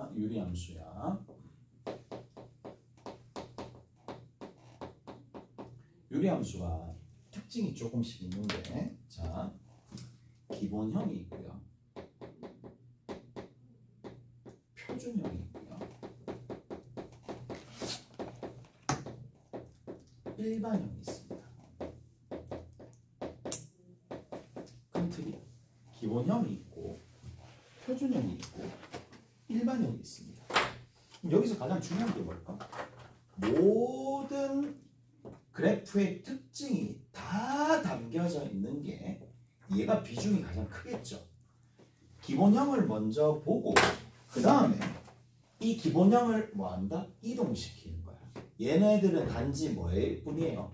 자, 유리함수야. 유리함수가 특징이 조금씩 있는데, 자, 기본형이 있고요, 표준형이 있고요, 일반형이 있습니다. 큰 틀이 기본형이 있고 표준형이 있고 일반형이 있습니다. 그럼 여기서 가장 중요한 게 뭘까? 모든 그래프의 특징이 다 담겨져 있는 게 얘가 비중이 가장 크겠죠. 기본형을 먼저 보고 그 다음에 이 기본형을 뭐한다? 이동시키는 거야. 얘네들은 단지 뭐일 뿐이에요?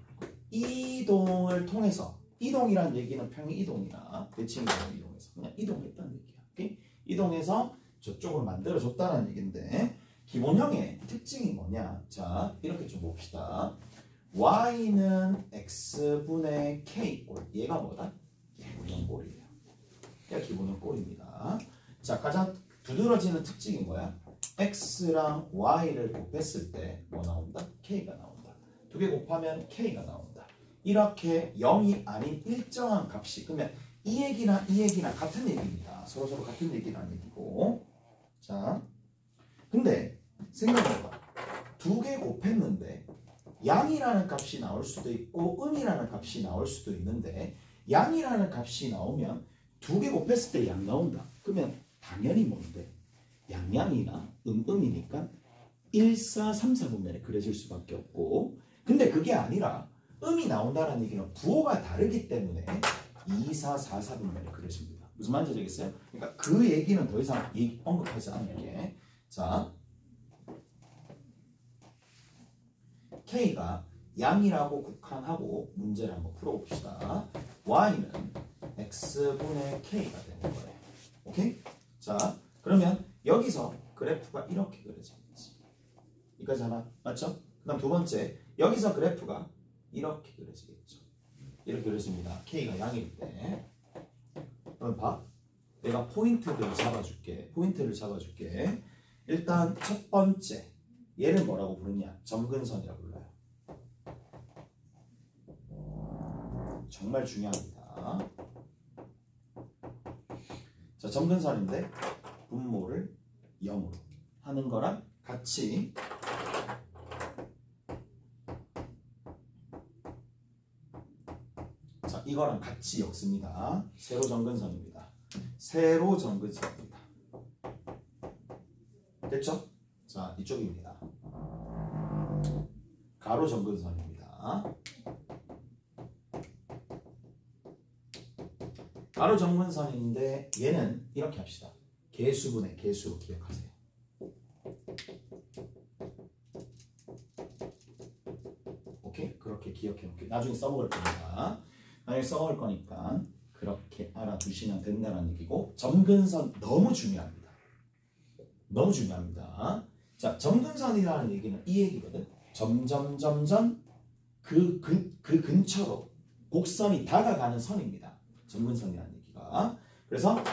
이동을 통해서, 이동이란 얘기는 평행 이동이나 대칭 이동해서 그냥 이동했다는 얘기야. 오케이? 이동해서 저쪽으로 만들어줬다는 얘기인데, 기본형의 특징이 뭐냐? 자, 이렇게 좀 봅시다. y는 x분의 k 꼴. 얘가 뭐다? 기본형 꼴이에요. 얘가 기본형 꼴입니다. 자, 가장 두드러지는 특징이 뭐야? x랑 y를 곱했을 때 뭐 나온다? k가 나온다. 두 개 곱하면 k가 나온다. 이렇게 0이 아닌 일정한 값이, 그러면 이 얘기나 이 얘기나 같은 얘기입니다. 서로 같은 얘기라는 얘기고. 자, 근데 생각해봐. 두 개 곱했는데 양이라는 값이 나올 수도 있고 음이라는 값이 나올 수도 있는데, 양이라는 값이 나오면 두 개 곱했을 때 양 나온다. 그러면 당연히 뭔데? 양양이나 음이니까 1, 4, 3, 4분면에 그려질 수밖에 없고, 근데 그게 아니라 음이 나온다는 얘기는 부호가 다르기 때문에 2, 4, 4, 4분면에 그려집니다. 무슨 말인지 알겠어요? 그러니까 그 얘기는 더 이상 언급하지 않을게. 자, K가 양이라고 국한하고 문제를 한번 풀어봅시다. Y는 X분의 K가 되는 거예요. 오케이? 자, 그러면 여기서 그래프가 이렇게 그려지는 거지. 여기까지 하나, 맞죠? 그 다음 두 번째, 여기서 그래프가 이렇게 그려지겠죠. 이렇게 그려집니다. K가 양일 때. 그럼 봐. 내가 포인트를 잡아줄게. 일단 첫 번째, 얘를 뭐라고 부르냐? 점근선이라고 불러요. 정말 중요합니다. 자, 점근선인데 분모를 0으로 하는 거랑 같이 자, 이거랑 같이 엮습니다. 세로 점근선입니다. 됐죠? 자, 이쪽입니다. 가로 점근선입니다. 가로 점근선인데 얘는 이렇게 합시다. 개수분의 개수로 기억하세요. 오케이? 그렇게 기억해 놓을게요. 나중에 써먹을 거니까 그렇게 알아두시면 된다는 얘기고, 점근선 너무 중요합니다. 자, 점근선이라는 얘기는 이 얘기거든. 점점 그 근처로 곡선이 다가가는 선입니다. 점근선이라는 얘기가. 그래서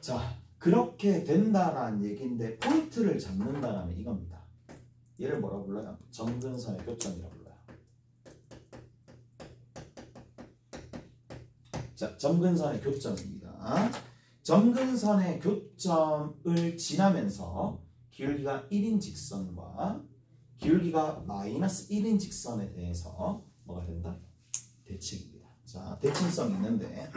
자, 그렇게 된다라는 얘기인데 포인트를 잡는다라면 이겁니다. 얘를 뭐라고 불러요? 점근선의 교점이라고 불러요. 자, 점근선의 교점입니다. 점근선의 교점을 지나면서 기울기가 1인 직선과 기울기가 마이너스 1인 직선에 대해서 뭐가 된다? 대칭입니다. 자, 대칭성이 있는데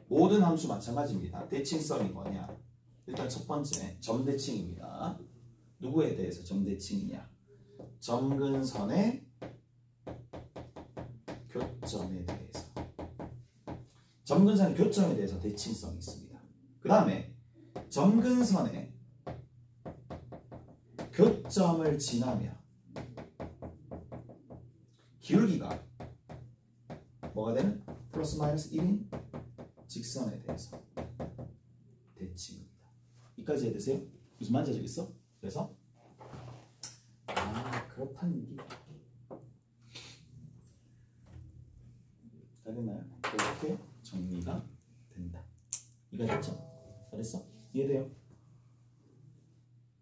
모든 함수 마찬가지입니다. 대칭성이 뭐냐? 일단 첫 번째 점대칭입니다. 누구에 대해서 점대칭이냐? 점근선의 교점에 대해서. 점근선의 교점에 대해서 대칭성이 있습니다. 그 다음에 점근선의 교점을 지나며 기울기가 뭐가 되는? 플러스 마이너스 1인 직선에 대해서 대칭입니다. 이까지 해드세요. 무슨 말인지 알겠어? 그래서 그렇다는 얘기. 다 됐나요? 이렇게 정리가 된다. 이거 됐죠? 잘했어? 이해돼요?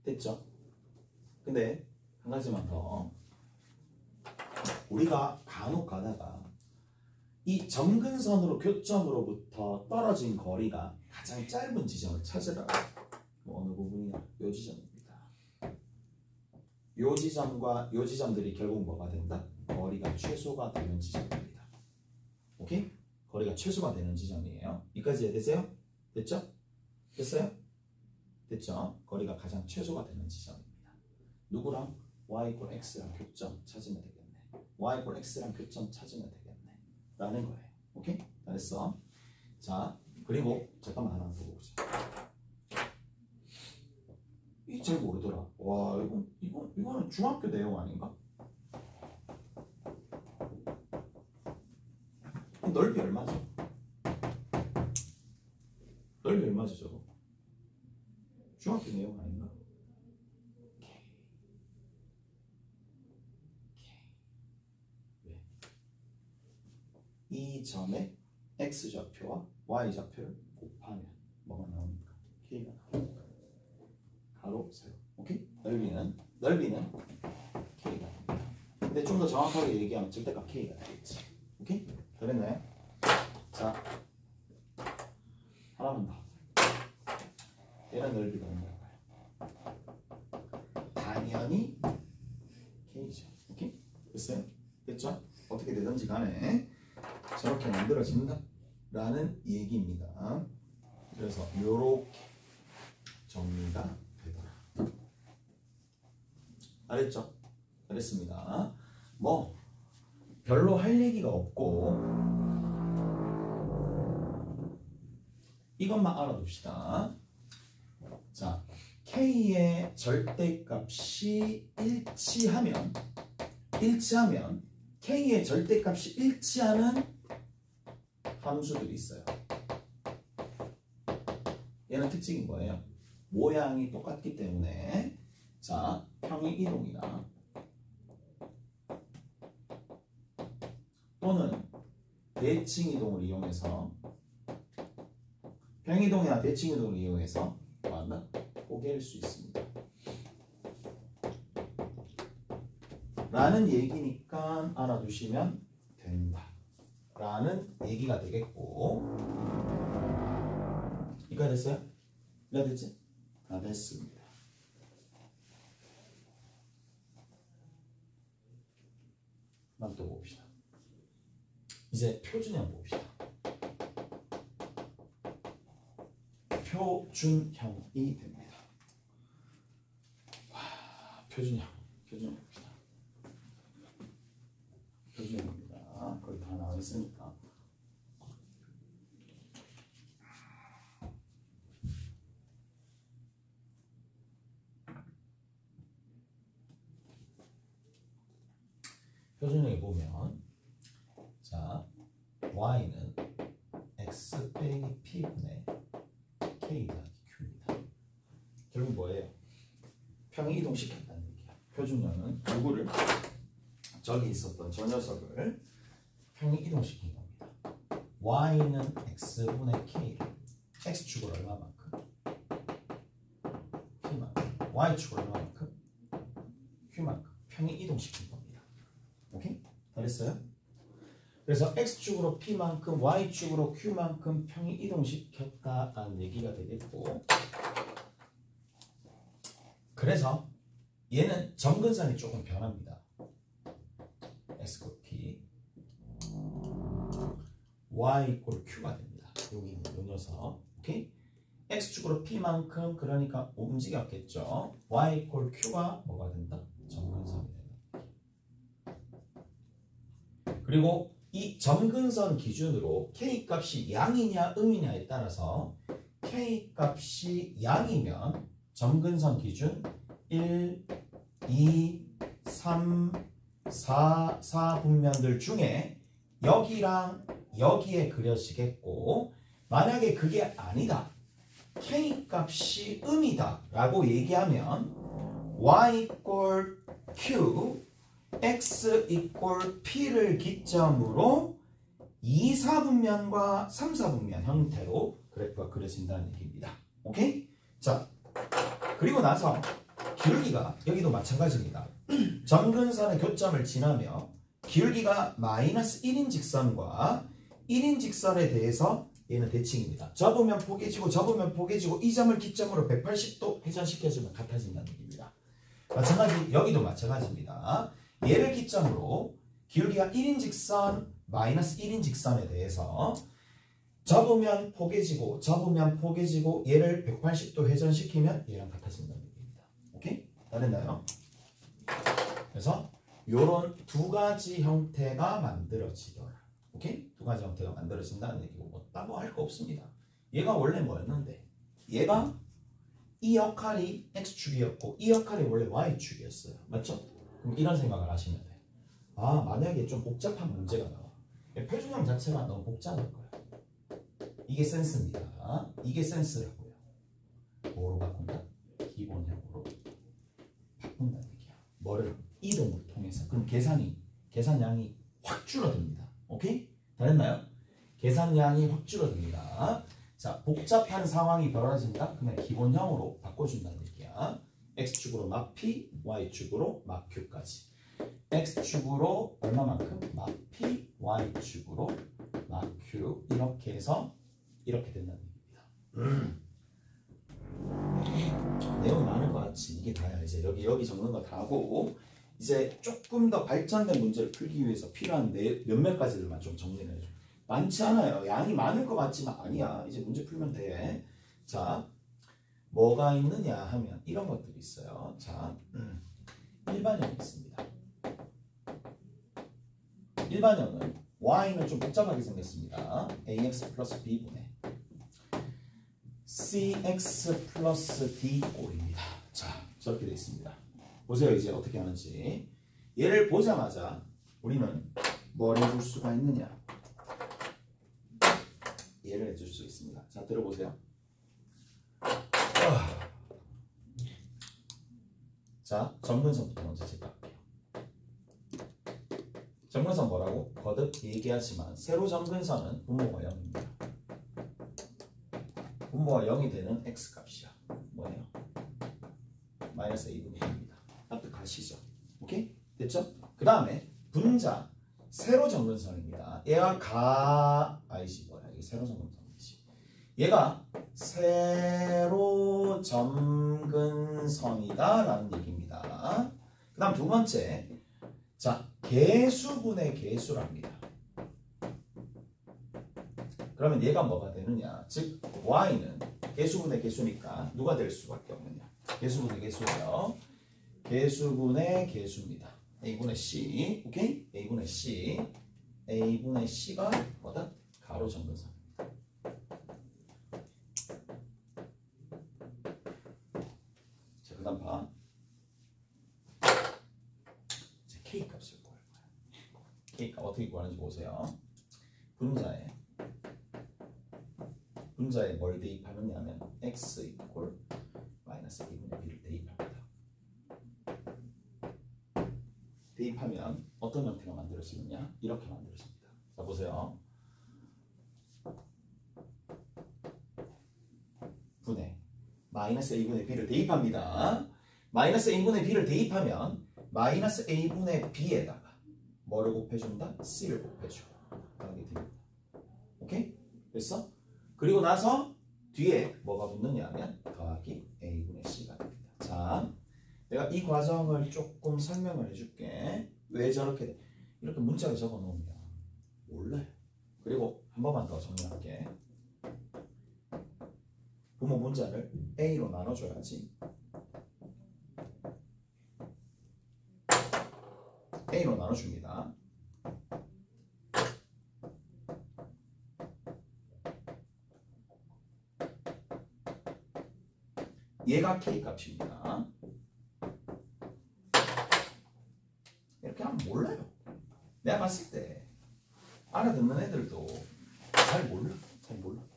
됐죠? 근데 한 가지만 더. 우리가 간혹 가다가 이 점근선으로 교점으로부터 떨어진 거리가 가장 짧은 지점을 찾으라. 뭐 어느 부분이야? 요 지점입니다. 요 지점과 요 지점들이 결국 뭐가 된다? 거리가 최소가 되는 지점입니다. 오케이? 거리가 최소가 되는 지점이에요. 여기까지 이해되세요? 됐죠? 됐어요? 됐죠? 거리가 가장 최소가 되는 지점입니다. 누구랑? y = x랑 교점 찾으면 되겠네. y = x랑 교점 찾으면 되겠네. 라는 거예요. 오케이? 잘했어. 자, 그리고 잠깐만 하나 더 보자. 이 잘 모르더라. 와, 이거는 중학교 내용 아닌가? 넓이 얼마죠? 넓이 얼마죠, 저거? 중학교 내용 아닌가? 왜? 이 점의 x좌표와 y좌표를 곱하면 뭐가 나옵니까? k가 나옵니다. 가로, 세로. 오케이? 넓이는 k가 나옵니다. 근데 좀 더 정확하게 얘기하면 절대값 k가 되겠지. 오케이? 그랬나요? 자, 하나만 더. 얘는 넓이가 얼마일까요? 당연히 k죠. 오케이? 됐어요? 됐죠? 어떻게 되든지 간에 저렇게 만들어진다 라는 얘기입니다. 그래서 요렇게 정리가 되더라. 알았죠? 알았습니다. 뭐 별로 할 얘기가 없고 이것만 알아둡시다. 자, K의 절대값이 일치하면 K의 절대값이 일치하는 함수들이 있어요. 얘는 특징이 뭐예요? 모양이 똑같기 때문에 자, 평행이동이나 또는 대칭이동을 이용해서 평행이동이나 대칭이동을 이용해서 뭐한다? 포개할 수 있습니다. 라는 얘기니까 알아두시면 된다. 라는 얘기가 되겠고 이거 됐어요? 이거 됐지? 다 됐습니다. 한번 또 봅시다. 이제 표준형 봅시다. 표준형이 됩니다. 와, 표준형 봅시다. 표준형입니다. 거의 다 나와 있으니까. 표준형에 보면 자, y는 x 빼기 p분의 k 더하기 q입니다. 결국 뭐예요? 평행이동시켰다는 얘기야. 표준형은 누구를? 저기 있었던 저 녀석을 평행이동시킨 겁니다. y는 x분의 k를 x축을 얼마만큼? p만큼. y축을 얼마만큼? q만큼 평행이동시킨 겁니다. 오케이? 잘했어요? 그래서 x축으로 p만큼 y축으로 q만큼 평행이동시켰다라는 얘기가 되겠고 그래서 얘는 점근선이 조금 변합니다. x = p y = q가 됩니다. 여기 있는 이 녀석. 오케이? x축으로 p만큼 그러니까 움직였겠죠. y = q가 뭐가 된다? 점근선이 된다. 그리고 이 점근선 기준으로 K값이 양이냐 음이냐에 따라서 K값이 양이면 점근선 기준 1, 2, 3, 4 분면들 중에 여기랑 여기에 그려지겠고 만약에 그게 아니다. K값이 음이다 라고 얘기하면 Y = Q x = p를 기점으로 2, 4분면과 3, 4분면 형태로 그래프가 그려진다는 얘기입니다. 오케이? 자, 그리고 나서 기울기가 여기도 마찬가지입니다. 점근선의 교점을 지나며 기울기가 마이너스 1인 직선과 1인 직선에 대해서 얘는 대칭입니다. 접으면 포개지고 접으면 포개지고 이 점을 기점으로 180도 회전시켜주면 같아진다는 얘기입니다. 마찬가지 여기도 마찬가지입니다. 얘를 기점으로 기울기가 1인 직선 마이너스 1인 직선에 대해서 접으면 포개지고 접으면 포개지고 얘를 180도 회전시키면 얘랑 같아진다는 얘기입니다. 오케이? 다 됐나요? 그래서 요런 두 가지 형태가 만들어지더라. 오케이? 두 가지 형태가 만들어진다는 얘기고 뭐 따로 할 거 없습니다. 얘가 원래 뭐였는데 얘가 이 역할이 x축이었고 이 역할이 원래 y축이었어요. 맞죠? 그럼 이런 생각을 하시면 돼요. 아, 만약에 좀 복잡한 문제가 나와. 표준형 자체가 너무 복잡할 거야. 이게 센스입니다. 이게 센스라고요. 뭐로 바꾼다? 기본형으로 바꾼다는 얘기야. 뭐를? 이동을 통해서. 그럼 계산량이 확 줄어듭니다. 오케이? 다 됐나요? 계산량이 확 줄어듭니다. 자, 복잡한 상황이 벌어진다? 그러면 기본형으로 바꿔준다는 얘기야. x축으로 막 p, y축으로 막 q까지. x축으로 얼마만큼? 막 p, y축으로 막 q. 이렇게 해서 이렇게 된다는 얘기입니다. 내용이 많을 것 같지. 이게 다야. 이제 여기 적는 거 다 하고 이제 조금 더 발전된 문제를 풀기 위해서 필요한 몇몇 가지들만 좀 정리를 해줘. 많지 않아요. 양이 많을 것 같지만 아니야. 이제 문제 풀면 돼. 자, 뭐가 있느냐 하면 이런 것들이 있어요. 자, 일반형이 있습니다. 일반형은 y는 좀 복잡하게 생겼습니다. ax 플러스 b분의 cx 플러스 d 꼴입니다. 자, 저렇게 되어 있습니다. 보세요. 이제 어떻게 하는지. 얘를 보자마자 우리는 뭘 해줄 수가 있느냐. 얘를 해줄 수 있습니다. 자, 들어보세요. 자, 점근선부터 먼저 체크할게요. 점근선 뭐라고? 거듭 얘기하지만 세로 점근선은 분모가 0입니다. 분모가 0이 되는 x값이야. 뭐예요? 마이너스 a분의 1입니다. 납득하시죠? 오케이? 됐죠? 그 다음에 분자 세로 점근선입니다. 얘가 아니지 뭐야? 이게 세로 점근선이지. 얘가 세로 점근선이다 라는 얘기입니다. 그 다음 두 번째, 자, 개수분의 개수랍니다. 그러면 얘가 뭐가 되느냐? 즉 y는 개수분의 개수니까 누가 될 수밖에 없느냐? 개수분의 개수예요. 개수분의 개수입니다. a분의 c, 오케이? a분의 c, a분의 c가 뭐다? 가로 점근선입니다. 자, 그 다음 봐. 자, k 값을 구할 거야. k 값 어떻게 구하는지 보세요. 분자에 뭘 대입하느냐면 x 이퀄 마이너스 a분의 b를 대입합니다. 대입하면 어떤 형태가 만들어지느냐? 이렇게 만들어집니다. 자, 보세요. 분의 마이너스 a분의 b를 대입합니다. 마이너스 a분의 b를 대입하면 마이너스 a분의 b에다가 뭐를 곱해준다? c를 곱해주고 하게 됩니다. 오케이? 됐어? 그리고 나서 뒤에 뭐가 붙느냐 하면 더하기 a분의 c가 됩니다. 자, 내가 이 과정을 조금 설명을 해줄게. 왜 저렇게 이렇게 문자를 적어 놓으면 몰라요. 그리고 한 번만 더 정리할게. 부모 문자를 a로 나눠줘야지. a로 나눠줍니다. 얘가 k 값입니다. 이렇게 하면 몰라요. 내가 봤을 때 알아듣는 애들도 잘 몰라.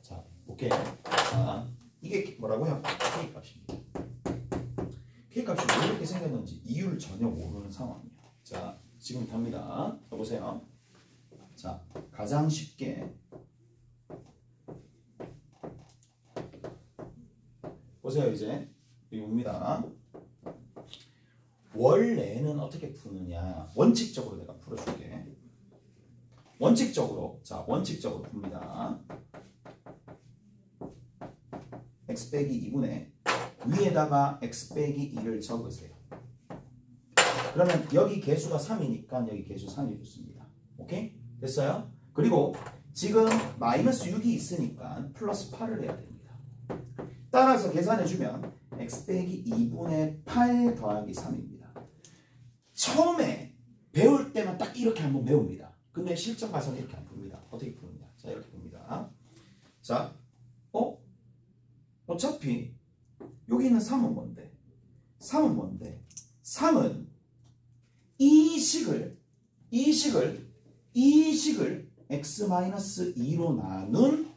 자, 볼게요. 자, 이게 뭐라고요? k 값입니다. k 값이 왜 이렇게 생겼는지 이유를 전혀 모르는 상황이에요. 자, 지금 답니다. 자, 보세요. 자, 가장 쉽게 보세요. 이제 여기 옵니다. 원래는 어떻게 푸느냐. 원칙적으로 내가 풀어줄게. 원칙적으로 풉니다. x 빼기 2분의 위에다가 x 빼기 2를 적으세요. 그러면 여기 개수가 3이니까 여기 개수 3이 붙습니다. 오케이? 됐어요? 그리고 지금 마이너스 6이 있으니까 플러스 8을 해야 됩니다. 따라서 계산해주면 x 빼기 2분의 8 더하기 3입니다. 처음에 배울 때만 딱 이렇게 한번 배웁니다. 근데 실전 가서는 이렇게 안 풉니다. 어떻게 푸느냐. 자, 이렇게 풉니다. 자, 어차피 여기 있는 3은 뭔데? 3은 이 식을 x-2로 나눈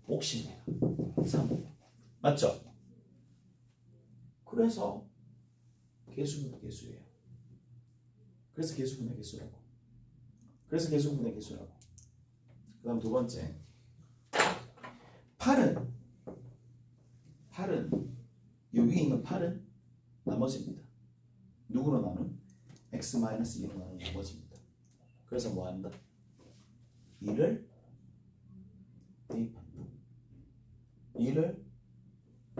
몫입니다. 3은. 맞죠? 그래서 개수분의 개수예요. 그래서 개수분의 개수라고. 그 다음 두 번째. 8은 여기 있는 8은 나머지입니다. 누구로 나눈? x-2로 나눈 나머지입니다. 그래서 뭐 한다? 2를 대입한다. 2를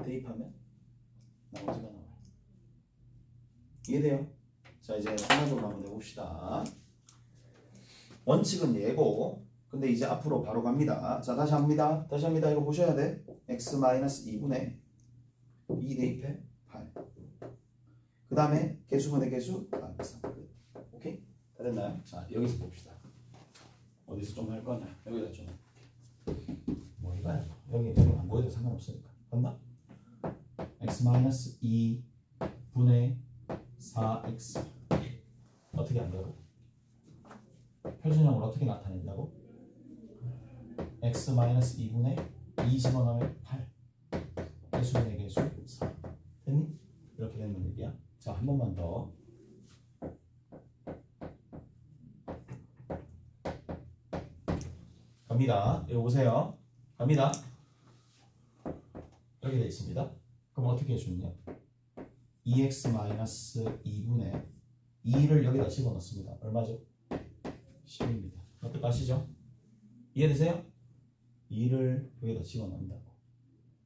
대입하면 나머지가 나와요. 이해돼요? 자, 이제 순간적으로 한번 해봅시다. 원칙은 얘고, 근데 이제 앞으로 바로 갑니다. 자, 다시 합니다. 이거 보셔야 돼. x-2분의 2 대입해 8. 그 다음에 개수분의 개수 더하기 3. 오케이? 다 됐나요? 자, 여기서 봅시다. 어디서 좀 할 거냐? 여기다 좀 해볼게. 뭐 이거야? 여기 안 보여도 상관없으니까. 간다? x-2분의 4x. 어떻게 한다고? 표준형으로 어떻게 나타낸다고? x-2분의 2 집어넣으면 8. 개수분의 개수 3. 됐니? 이렇게 되는 얘기야. 자, 한 번만 더. 갑니다. 이거 보세요. 갑니다. 이렇게 되어 있습니다. 그럼 어떻게 해주느냐? 2x-2분의 2를 여기다 집어넣습니다. 얼마죠? 10입니다. 어떻게 아시죠? 이해되세요? 2를 여기다 집어넣는다고.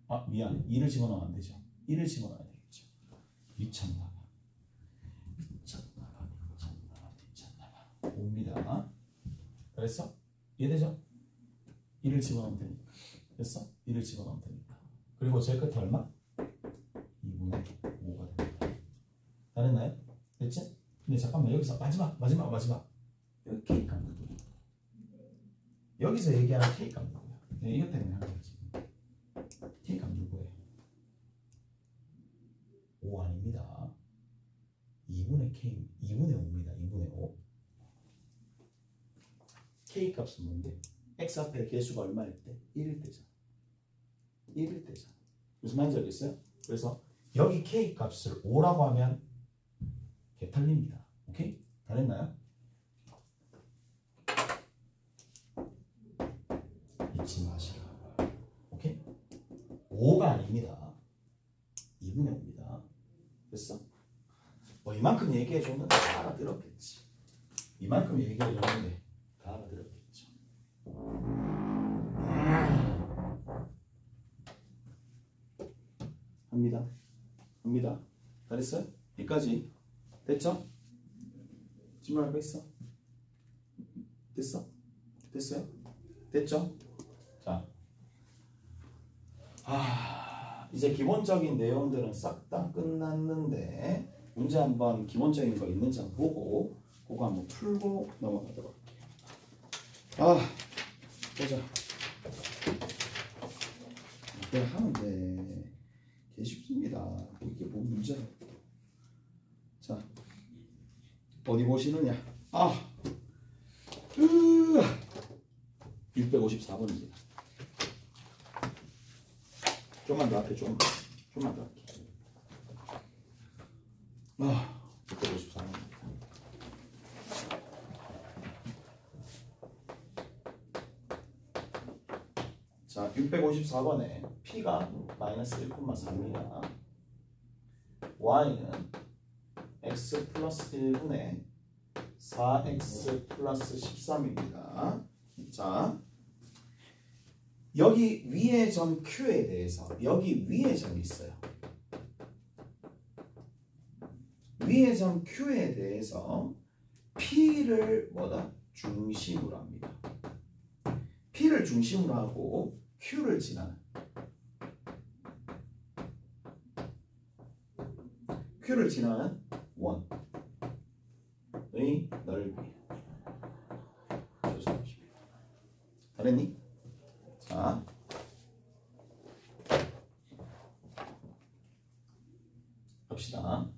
아, 미안. 2를 집어넣으면 안 되죠. 1을 집어넣어야 되겠죠. 미쳤나봐. 5입니다. 그랬어? 이해되죠? 1을 집어넣으면 되니까. 됐어? 1을 집어넣으면 되니까. 그리고 제 끝에 얼마? 2분의 5가 됩니다. 다 됐나요? 됐지? 근데 잠깐만, 여기서 마지막. 여기 K 값 누구야? 여기서 얘기하는 K 값 누구야? 이것 때문에 하는 거지. K 값 누구예요? 5 아닙니다. 2분의 K, 2분의 5입니다. 2분의 5. K 값은 뭔데? X 앞에 개수가 얼마일 때? 1일 때잖아. 1일 때잖아. 무슨 말인지 알겠어요? 그래서 여기 K 값을 5라고 하면 개탈립니다. 오케이? 다 됐나요? 잊지 마시라. 오케이? 5가 아닙니다. 2분의 5입니다. 됐어? 뭐 이만큼 얘기해줬는데 다 알아들었겠지. 이만큼 얘기해줬는데 다 알아들었겠죠. 합니다. 다 됐어요? 여기까지. 됐죠? 질문할 거 있어? 됐어요? 됐죠? 자, 이제 기본적인 내용들은 싹 다 끝났는데 문제 한번 기본적인 거 있는지 한번 보고 그거 한번 풀고 넘어가도록 할게요. 보자. 그냥 하면 돼. 개 쉽습니다. 이게 뭔 문제야? 자, 어디 보시느냐? 654번입니다. 좀만 더 할게. 좀만 더 할게. 654번입니다. 자, 654번에 P가 마이너스 1,4입니다. Y는 X 플러스 1분의 4X 플러스 13입니다. 자, 여기 위의 점 Q에 대해서 여기 위의 점이 있어요. 위의 점 Q에 대해서 P를 뭐다? 중심으로 합니다. P를 중심으로 하고 Q를 지나는 원의 넓이 조사합시다. 잘했니? 자, 갑시다.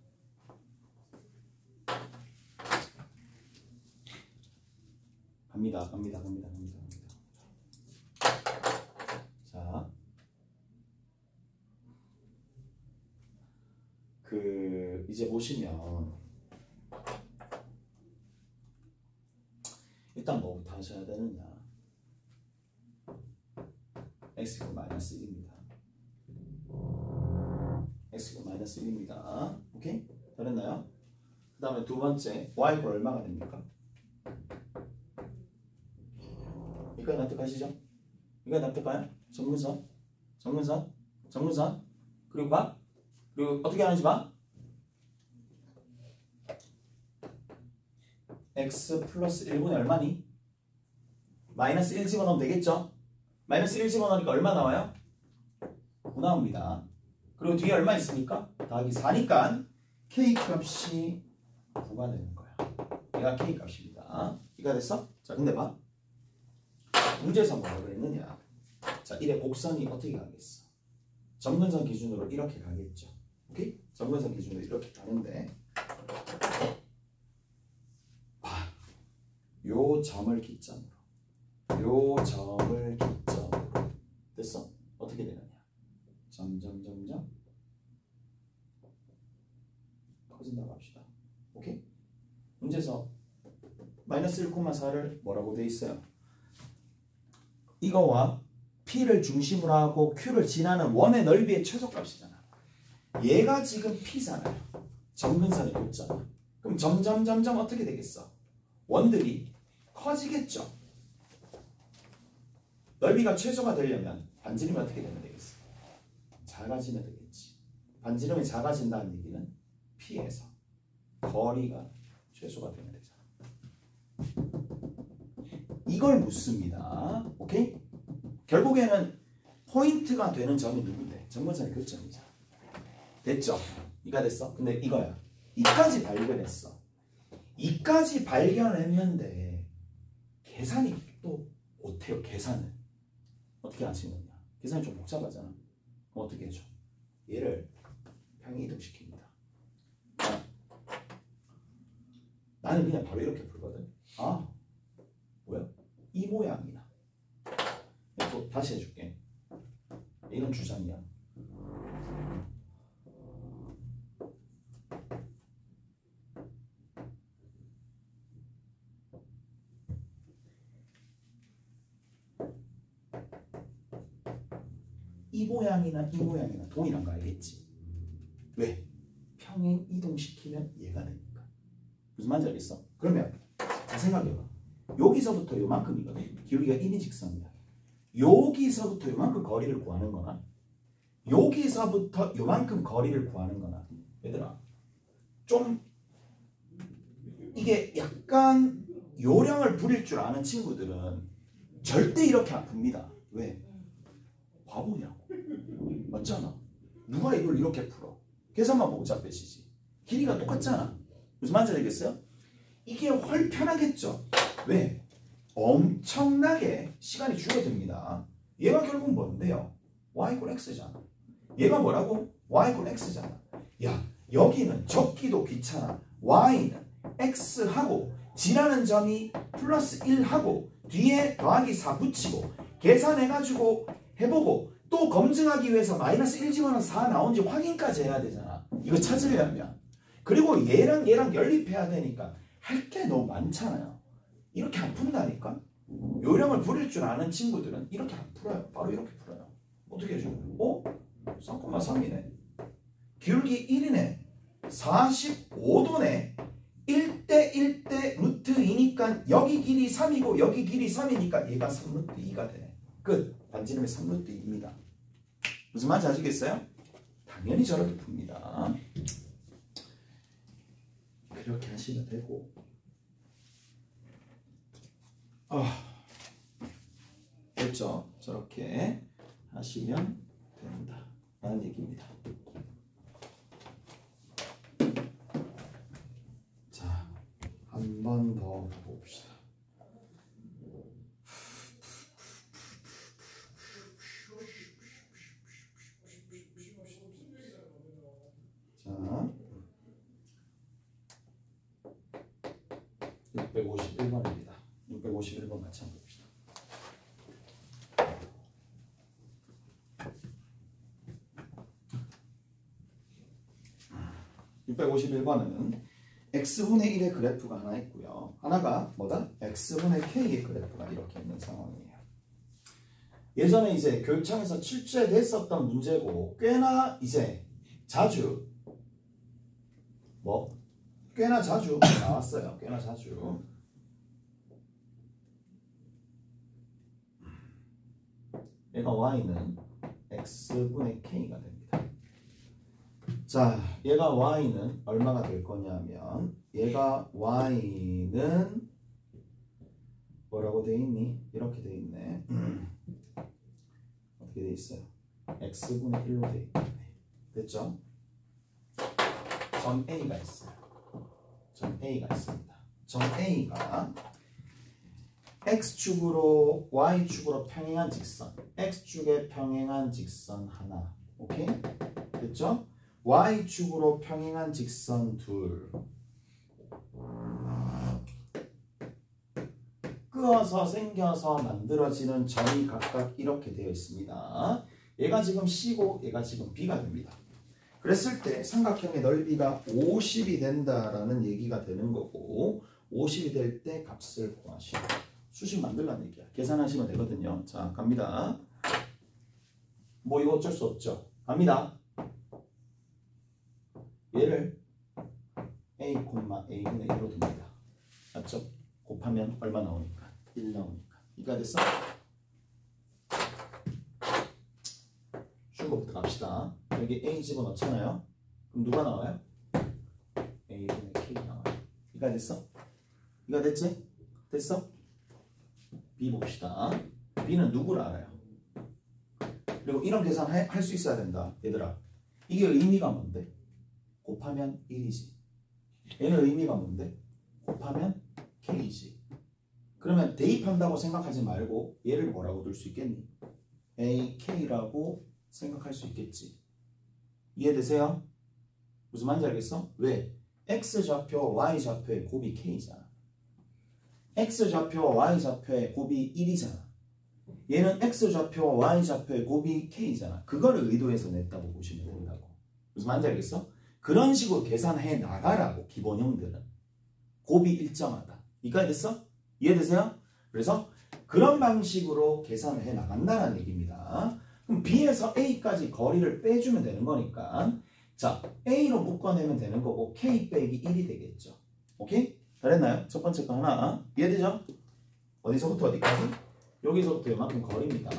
갑니다. 자, 이제 보시면 일단 뭐부터 하셔야 되느냐? x가 마이너스 1입니다. x가 마이너스 1입니다. 오케이? 잘했나요? 그 다음에 두 번째 y가 얼마가 됩니까? 이거 납득하시죠? 이거 납득가요? 정근선 그리고 봐. 그리고 어떻게 하는지 봐. x 플러스 1분의 얼마니? 마이너스 1 집어넣으면 되겠죠? 마이너스 1 집어넣으니까 얼마 나와요? 9 나옵니다. 그리고 뒤에 얼마 있습니까? 더하기 4니까 k 값이 9가 되는 거야. 얘가 k 값입니다. 이가 됐어? 자, 근데 봐. 문제에서 뭐라고 그랬느냐? 자, 1의 곡선이 어떻게 가겠어? 점근선 기준으로 이렇게 가겠죠. 오케이? 점근선 기준으로 이렇게 가는데 요 점을 기점으로 됐어? 어떻게 되느냐? 점점 커진다고 합시다. 오케이? 문제에서 마이너스 1,4를 뭐라고 돼 있어요? 이거와 P를 중심으로 하고 Q를 지나는 원의 넓이의 최소값이잖아. 얘가 지금 P잖아요. 점근선이 곱잖아. 그럼 점점 어떻게 되겠어? 원들이 커지겠죠. 넓이가 최소가 되려면 반지름이 어떻게 되면 되겠어? 작아지면 되겠지. 반지름이 작아진다는 얘기는 P에서 거리가 최소가 되면 되잖아. 이걸 묻습니다. 오케이? 결국에는 포인트가 되는 점이 누군데? 점근선의 교점이잖아. 됐죠? 이가 됐어? 근데 이거야. 이까지 발견했어. 이까지 발견했는데 계산이 또 못해요. 계산을 어떻게 하시는 거냐? 계산이 좀 복잡하잖아. 그럼 어떻게 해줘? 얘를 평행 이동시킵니다. 나는 그냥 바로 이렇게 풀거든. 아, 뭐야? 이 모양이나. 또 다시 해줄게. 이건 주장이야. 이 모양이나 동일한 거 알겠지? 왜? 평행 이동시키면 얘가 되니까. 무슨 말인지 알겠어? 그러면 자 생각해봐. 여기서부터 요만큼이거든. 기울기가 1인 직선이야. 여기서부터 요만큼 거리를 구하는 거나 여기서부터 요만큼 거리를 구하는 거나 얘들아 좀 이게 약간 요령을 부릴 줄 아는 친구들은 절대 이렇게 안 풉니다. 왜? 바보냐고. 맞잖아. 누가 이걸 이렇게 풀어? 계산만 복잡해지지. 길이가 똑같잖아. 무슨 말인지 알겠어요? 이게 훨 편하겠죠. 왜? 엄청나게 시간이 줄어듭니다. 얘가 결국 뭔데요? y = x잖아. 얘가 뭐라고? y = x잖아. 야, 여기는 적기도 귀찮아. y는 x하고 지나는 점이 플러스 1하고 뒤에 더하기 4 붙이고 계산해가지고 해보고 또 검증하기 위해서 마이너스 1 집어넣어서 4 나온지 확인까지 해야 되잖아. 이거 찾으려면. 그리고 얘랑 연립해야 되니까 할 게 너무 많잖아요. 이렇게 안 푼다니까? 요령을 부릴 줄 아는 친구들은 이렇게 안 풀어요. 바로 이렇게 풀어요. 어떻게 해줘요? 잠깐만 3이네. 기울기 1이네. 45도네. 1대 1대 루트 2니까 여기 길이 3이고 여기 길이 3이니까 얘가 3루트 2가 되네. 끝. 반지름이 3루트 2입니다. 무슨 말인지 아시겠어요? 당연히 저렇게 풉니다. 그렇게 하시면 되고 됐죠? 저렇게 하시면 된다 라는 얘기입니다. 자, 한 번 더 봅시다. 자, 651번입니다. 651번 같이 한번 봅시다. (651번은) x분의 1의 그래프가 하나 있고요. 하나가 뭐다? x분의 k의 그래프가 이렇게 있는 상황이에요. 예전에 이제 교육청에서 출제됐었던 문제고 꽤나 이제 자주 꽤나 자주 나왔어요. 꽤나 자주. 얘가 y는 x분의 k가 됩니다. 자, 얘가 y는 얼마가 될 거냐면 얘가 y는 뭐라고 돼 있니? 이렇게 돼 있네. 어떻게 돼 있어요? x분의 1로 돼 있네. 됐죠? 점 A가 있어요. 점 A가 있습니다. 점 A가 X축으로 Y축으로 평행한 직선, X축에 평행한 직선 하나, 오케이? 됐죠? Y축으로 평행한 직선 둘, 끄어서 생겨서 만들어지는 점이 각각 이렇게 되어 있습니다. 얘가 지금 C고 얘가 지금 B가 됩니다. 그랬을 때 삼각형의 넓이가 50이 된다라는 얘기가 되는 거고 50이 될 때 값을 구하시오. 수식 만들라는 얘기야. 계산하시면 되거든요. 자, 갑니다. 뭐 이거 어쩔 수 없죠. 갑니다. 얘를 a, a분의 1로 둡니다. 맞죠? 곱하면 얼마 나오니까? 1 나오니까. 이가 됐어? 쉬운 것부터 갑시다. 여기 a 집어넣잖아요. 그럼 누가 나와요? a분의 k 나와요. 이가 됐어? 이가 됐지? 됐어? b 봅시다. b는 누구를 알아요? 그리고 이런 계산 할 수 있어야 된다. 얘들아, 이게 의미가 뭔데? 곱하면 1이지. 얘는 의미가 뭔데? 곱하면 k이지. 그러면 대입한다고 생각하지 말고 얘를 뭐라고 둘 수 있겠니? ak라고 생각할 수 있겠지. 이해되세요? 무슨 말인지 알겠어? 왜? x좌표, y좌표의 곱이 k잖아. x좌표, y좌표의 곱이 1이잖아. 얘는 x좌표, y좌표의 곱이 k잖아. 그거를 의도해서 냈다고 보시면 된다고. 무슨 말인지 알겠어? 그런 식으로 계산해 나가라고. 기본형들은 곱이 일정하다. 이까지 됐어? 이해되세요? 그래서 그런 방식으로 계산을 해 나간다는 얘기입니다. 그럼 B에서 A까지 거리를 빼주면 되는 거니까 자, A로 묶어내면 되는 거고 K 빼기 1이 되겠죠. 오케이? 잘했나요? 첫 번째 거 하나. 이해되죠? 어디서부터 어디까지? 여기서부터 이만큼 거리입니다.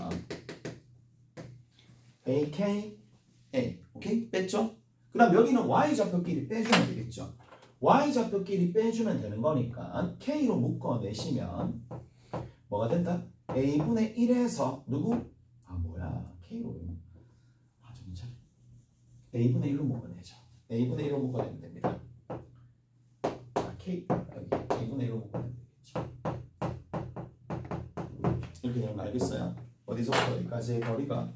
A, K, A. 오케이? 뺐죠? 그 다음 여기는 Y좌표끼리 빼주면 되겠죠. Y좌표끼리 빼주면 되는 거니까 K로 묶어내시면 뭐가 된다? A분의 1에서 누구? K로 정신 차려. A분의 1로 묶어내죠. A분의 1로 묶어내면 됩니다. K 여기 A분의 1로 묶어내면 되겠죠. 이렇게 되는 거 알겠어요? 어디서부터 어디까지의 거리가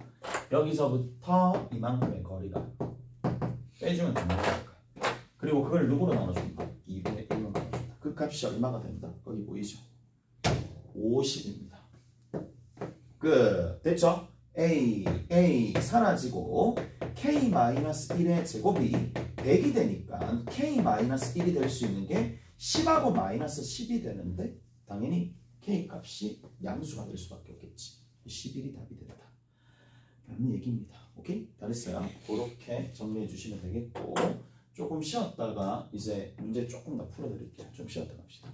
여기서부터 이만큼의 거리가 빼주면 되는 거니까. 그리고 그걸 누구로 나눠준다? 2분의 1로 나눠준다. 그 값이 얼마가 된다? 거기 보이죠? 50입니다. 끝. 됐죠? A 사라지고 K-1의 제곱이 100이 되니까 K-1이 될 수 있는 게 10하고 마이너스 10이 되는데 당연히 K 값이 양수가 될 수밖에 없겠지. 11이 답이 된다. 라는 얘기입니다. 오케이? 잘했어요. 그렇게 정리해 주시면 되겠고 조금 쉬었다가 이제 문제 조금 더 풀어드릴게요. 좀 쉬었다 갑시다.